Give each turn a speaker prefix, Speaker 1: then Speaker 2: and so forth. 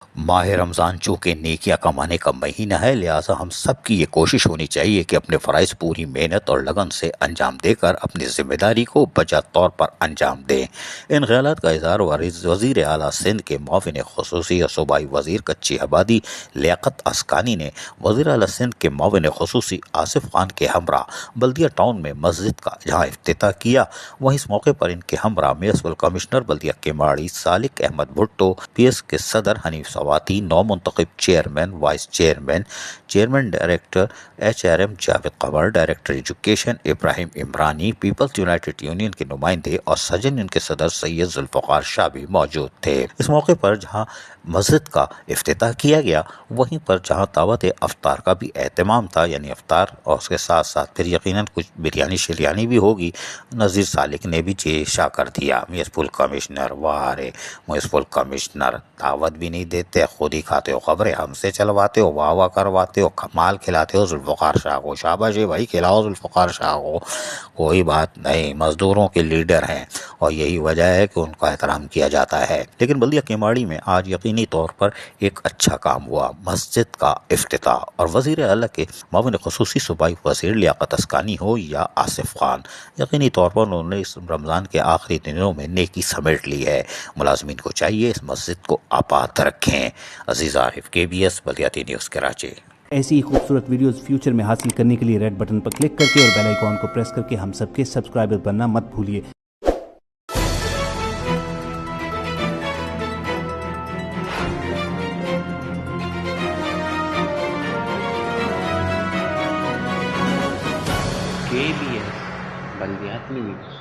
Speaker 1: ماہ رمضان چونکہ نیکیاں کمانے کا مہینہ ہے، لہٰذا ہم سب کی یہ کوشش ہونی چاہیے کہ اپنے فرائض پوری محنت اور لگن سے انجام دے کر اپنی ذمہ داری کو بجا طور پر انجام دیں۔ ان خیالات کا اظہار وزیر اعلیٰ سندھ کے معاون خصوصی اور صوبائی وزیر کچی آبادی لیاقت اسکانی نے وزیر اعلیٰ سندھ کے معاون خصوصی آصف خان کے ہمراہ بلدیہ ٹاؤن میں مسجد کا جہاں افتتاح کیا، وہیں اس موقع پر ان کے ہمراہ میونسپل کمشنر بلدیہ کیماڑی سالک احمد بھٹو، پی ایس کے صدر حنیف سواتی، نو منتخب chairman, vice chairman, chairman director H R M Javed Qamar, director education Ibrahim Umrani, peoples united union کے نمائندے اور سجن یونین کے صدر سید ذوالفقار شاہ بھی موجود تھے۔ اس موقع پر جہاں مسجد کا افتتاح کیا گیا، وہیں پر جہاں دعوت افطار کا بھی اہتمام تھا، یعنی افطار اور اس کے ساتھ ساتھ پھر یقیناً کچھ بریانی شریانی بھی ہوگی، نذیر سالک نے بھی شاع کر دیا۔ میونسپل کمشنر، وارے میونسپل کمشنر دعوت بھی نہیں دیتے، خود ہی کھاتے ہو، خبریں ہم سے چلواتے ہو، واہ واہ کرواتے ہو، مال کھلاتے ہو ذوالفقار شاہ کو، شاباش بھائی کھلاؤ ذوالفقار شاہ کو، کوئی بات نہیں، مزدوروں کے لیڈر ہیں اور یہی وجہ ہے کہ ان کا احترام کیا جاتا ہے۔ لیکن بلدیہ کیماڑی میں آج یقینی طور پر ایک اچھا کام ہوا، مسجد کا افتتاح، اور وزیر اعلیٰ کے معاون خصوصی صوبائی وزیر لیاقت اسکانی ہو یا آصف خان، یقینی طور پر انہوں نے اس رمضان کے آخری دنوں میں نیکی سمیٹ لی ہے۔ ملازمین کو چاہیے اس مسجد کو آباد رکھیں۔ عزیز عارف، KBS بلدیاتی نیوز کراچی۔
Speaker 2: ایسی ہی خوبصورت ویڈیوز فیوچر میں حاصل کرنے کے لیے ریڈ بٹن پر کلک کر کے اور بیل آئیکن کو پریس کر کے ہم سب کے سبسکرائبر بننا مت بھولیے۔
Speaker 3: KBS بلدیات news.